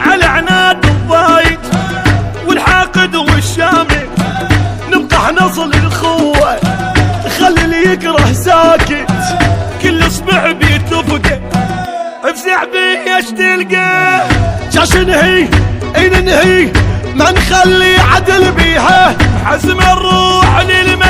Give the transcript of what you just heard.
على عناد الضايج والحاقد والشامي نبقى نصل الخوة، خلي اللي يكره ساكت كل اصبع بيتفقه، افزع بيش تلقاه جاش نهي اي ننهي ما نخلي عدل بيها، حزم الروح للمسجد